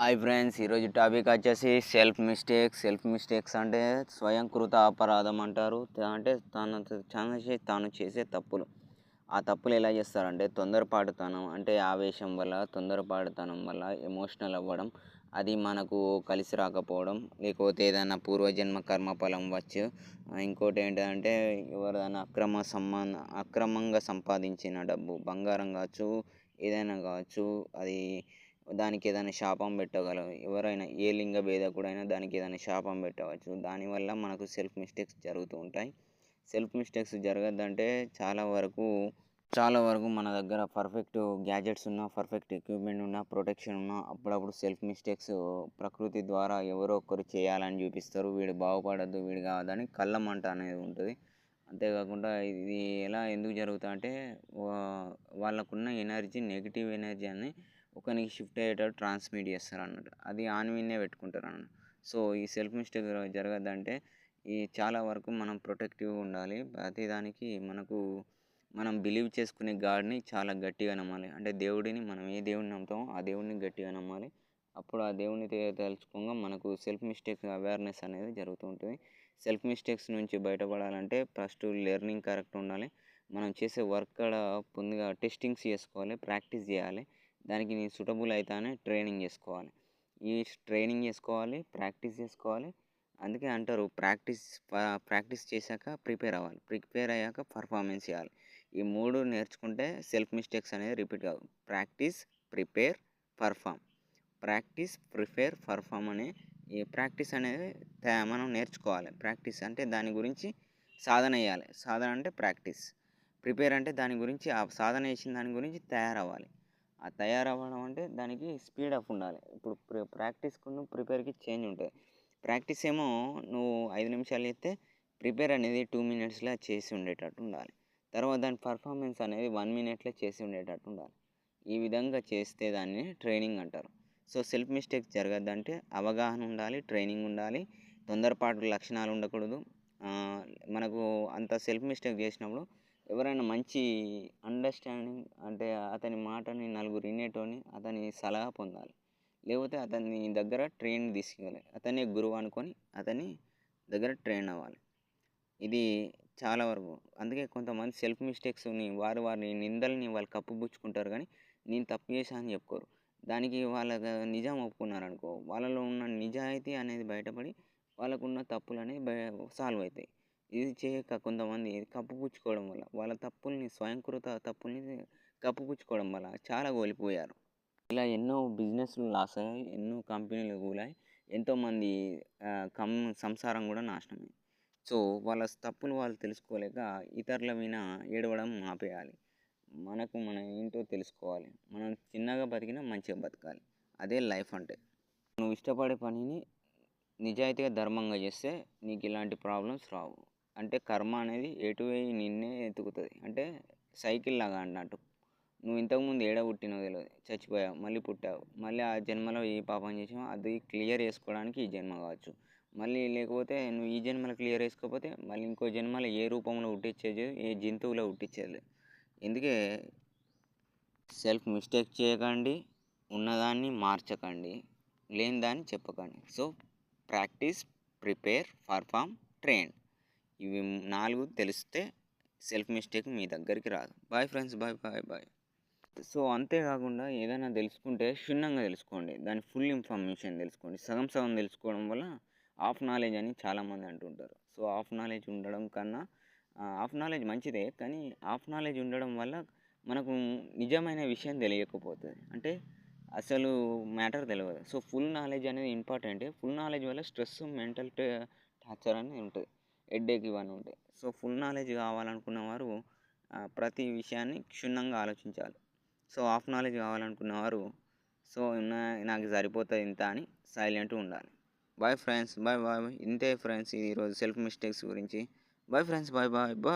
Hi friends, ఈరోజు topic వచ్చేసి self mistakes అంటే స్వయంకృత అపరాధం అంటారు. అంటే తాను చేసే తప్పులు. ఆ తప్పులు ఎలా చేస్తారంటే తొందరపాటుతనం, అంటే ఆవేశం వల్ల, తొందరపాటుతనం వల్ల ఎమోషనల్ అవ్వడం, అది మనకు కలిసి రాకపోవడం, లేకపోతే ఏదైనా పూర్వజన్మ కర్మఫలం వచ్చు. ఇంకోటి ఏంటంటే ఎవరైనా అక్రమంగా సంపాదించిన డబ్బు, బంగారం కావచ్చు, ఏదైనా కావచ్చు, అది దానికి ఏదైనా శాపం పెట్టగలవు. ఎవరైనా ఏ లింగ భేదకుడైనా దానికి ఏదైనా శాపం పెట్టవచ్చు. దానివల్ల మనకు సెల్ఫ్ మిస్టేక్స్ జరుగుతూ ఉంటాయి. సెల్ఫ్ మిస్టేక్స్ జరగద్దంటే చాలా వరకు మన దగ్గర పర్ఫెక్ట్ గ్యాజెట్స్ ఉన్నా, పర్ఫెక్ట్ ఎక్విప్మెంట్ ఉన్నా, ప్రొటెక్షన్ ఉన్నా, అప్పుడప్పుడు సెల్ఫ్ మిస్టేక్స్ ప్రకృతి ద్వారా ఎవరో ఒకరు చేయాలని చూపిస్తారు. వీడు బాగుపడద్దు, వీడు కాదని కళ్ళమంట అనేది ఉంటుంది. అంతేకాకుండా ఇది ఎందుకు జరుగుతుందంటే వాళ్ళకున్న ఎనర్జీ, నెగిటివ్ ఎనర్జీ అని ఒకనికి షిఫ్ట్ అయ్యేటట్టు ట్రాన్స్మిట్ చేస్తారు అన్నట్టు. అది ఆన్విన్నే పెట్టుకుంటారు అన్నట్టు. సో ఈ సెల్ఫ్ మిస్టేక్ జరగద్దంటే చాలా వరకు మనం ప్రొటెక్టివ్గా ఉండాలి. ప్రతిదానికి మనం బిలీవ్ చేసుకునే గాడ్ని చాలా గట్టిగా నమ్మాలి. అంటే దేవుడిని, మనం ఏ దేవుడిని నమ్ముతామో ఆ దేవుడిని గట్టిగా నమ్మాలి. అప్పుడు ఆ దేవుడిని తలుచుకోగా మనకు సెల్ఫ్ మిస్టేక్ అవేర్నెస్ అనేది జరుగుతూ ఉంటుంది. సెల్ఫ్ మిస్టేక్స్ నుంచి బయటపడాలంటే ఫస్ట్ లెర్నింగ్ కరెక్ట్ ఉండాలి. మనం చేసే వర్క్ కూడా ముందుగా టెస్టింగ్స్ చేసుకోవాలి, ప్రాక్టీస్ చేయాలి. దానికి నేను సూటబుల్ అవుతానే ట్రైనింగ్ చేసుకోవాలి. ట్రైనింగ్ చేసుకోవాలి, ప్రాక్టీస్ చేసుకోవాలి. అందుకే అంటారు ప్రాక్టీస్ చేశాక ప్రిపేర్ అవ్వాలి, ప్రిపేర్ అయ్యాక పర్ఫార్మెన్స్ చేయాలి. ఈ మూడు నేర్చుకుంటే సెల్ఫ్ మిస్టేక్స్ అనేది రిపీట్ కావు. ప్రాక్టీస్, ప్రిపేర్, పర్ఫామ్ అనే ఈ ప్రాక్టీస్ అనేది మనం నేర్చుకోవాలి. ప్రాక్టీస్ అంటే దాని గురించి సాధన చేయాలి. సాధన అంటే ప్రాక్టీస్. ప్రిపేర్ అంటే దాని గురించి, ఆ సాధన చేసిన దాని గురించి తయారవ్వాలి. ఆ తయారవ్వడం అంటే దానికి స్పీడప్ ఉండాలి. ఇప్పుడు ప్రాక్టీస్కును ప్రిపేర్కి చేంజ్ ఉంటుంది. ప్రాక్టీస్ ఏమో నువ్వు 5 నిమిషాలు చేస్తే, ప్రిపేర్ అనేది 2 మినిట్స్లో చేసి ఉండేటట్టు ఉండాలి. తర్వాత దాని పర్ఫార్మెన్స్ అనేది 1 మినిట్లో చేసి ఉండేటట్టు ఉండాలి. ఈ విధంగా చేస్తే దాన్ని ట్రైనింగ్ అంటారు. సో సెల్ఫ్ మిస్టేక్స్ జరగద్దంటే అవగాహన ఉండాలి, ట్రైనింగ్ ఉండాలి, తొందరపాటు లక్షణాలు ఉండకూడదు. మనకు అంత సెల్ఫ్ మిస్టేక్ చేసినప్పుడు ఎవరైనా మంచి అండర్స్టాండింగ్, అంటే అతని మాటని నలుగురు వినేటోని అతని సలహా పొందాలి. లేకపోతే అతని దగ్గర ట్రైన్ తీసుకోవాలి. అతనే గురువు అనుకొని అతని దగ్గర ట్రైన్ అవ్వాలి. ఇది చాలా వరకు. అందుకే కొంతమంది సెల్ఫ్ మిస్టేక్స్ని వారి నిందల్ని వాళ్ళు కప్పుపుచ్చుకుంటారు, కానీ నేను తప్పు చేశా అని చెప్పుకోరు. దానికి వాళ్ళ నిజం ఒప్పుకున్నారనుకో, వాళ్ళలో ఉన్న నిజాయితీ అనేది బయటపడి వాళ్ళకున్న తప్పులు అనేవి సాల్వ్ అవుతాయి. ఇది చేయక కొంతమంది కప్పుపుచ్చుకోవడం వల్ల వాళ్ళ స్వయంకృత తప్పుల్ని కప్పుపుచ్చుకోవడం వల్ల చాలా కోల్పోయారు. ఇలా ఎన్నో బిజినెస్లు లాస్ అయ్యాయి, ఎన్నో కంపెనీలు కూలాయి, ఎంతోమంది సంసారం కూడా నాశనమైంది. సో వాళ్ళ తప్పులు వాళ్ళు తెలుసుకోలేక ఇతరుల మీద ఏడవడం ఆపేయాలి. మనం ఏంటో తెలుసుకోవాలి. మనం చిన్నగా బతికినా మంచిగా బతకాలి. అదే లైఫ్ అంటే. నువ్వు ఇష్టపడే పనిని నిజాయితీగా, ధర్మంగా చేస్తే నీకు ఇలాంటి ప్రాబ్లమ్స్ రావు. అంటే కర్మ అనేది ఎటువై నిన్నే ఎతుకుతుంది. అంటే సైకిల్ లాగా అన్నట్టు. నువ్వు ఇంతకుముందు ఏడ పుట్టినావు తెలియదు, చచ్చిపోయావు, మళ్ళీ పుట్టావు, మళ్ళీ ఆ జన్మలో ఏ పాపం చేసావు అది క్లియర్ చేసుకోవడానికి ఈ జన్మ కావచ్చు. మళ్ళీ లేకపోతే నువ్వు ఈ జన్మలో క్లియర్ చేసుకోకపోతే మళ్ళీ ఇంకో జన్మలో ఏ రూపంలో పుట్టించేది, ఏ జంతువులో పుట్టించేది. ఎందుకే సెల్ఫ్ మిస్టేక్ చేయకండి, ఉన్నదాన్ని మార్చకండి, లేని దాన్ని చెప్పకండి. So practice, prepare, perform, train, ఇవి 4 తెలిస్తే సెల్ఫ్ మిస్టేక్ మీ దగ్గరికి రాదు. Bye friends, bye. సో అంతేకాకుండా ఏదైనా తెలుసుకుంటే క్షుణ్ణంగా తెలుసుకోండి. దాని ఫుల్ ఇన్ఫర్మేషన్ తెలుసుకోండి. సగం తెలుసుకోవడం వల్ల హాఫ్ నాలెడ్జ్ అని చాలామంది అంటుంటారు. సో హాఫ్ నాలెడ్జ్ ఉండడం కన్నా హాఫ్ నాలెడ్జ్ మంచిదే, కానీ హాఫ్ నాలెడ్జ్ ఉండడం వల్ల మనకు నిజమైన విషయం తెలియకపోతుంది. అంటే అసలు మ్యాటర్ తెలియదు. సో ఫుల్ నాలెడ్జ్ అనేది ఇంపార్టెంట్. ఫుల్ నాలెడ్జ్ వల్ల స్ట్రెస్, మెంటల్ టార్చర్ అనేది ఉంటుంది, హెడేక్ ఇవన్నీ ఉంటాయి. సో ఫుల్ నాలెడ్జ్ కావాలనుకున్న వారు ప్రతి విషయాన్ని క్షుణ్ణంగా ఆలోచించాలి. సో హాఫ్ నాలెడ్జ్ కావాలనుకున్నవారు నాకు సరిపోతుంది ఇంత అని సైలెంట్గా ఉండాలి. Bye friends, bye. ఇంతే ఫ్రెండ్స్ ఈరోజు సెల్ఫ్ మిస్టేక్స్ గురించి. Bye friends, bye.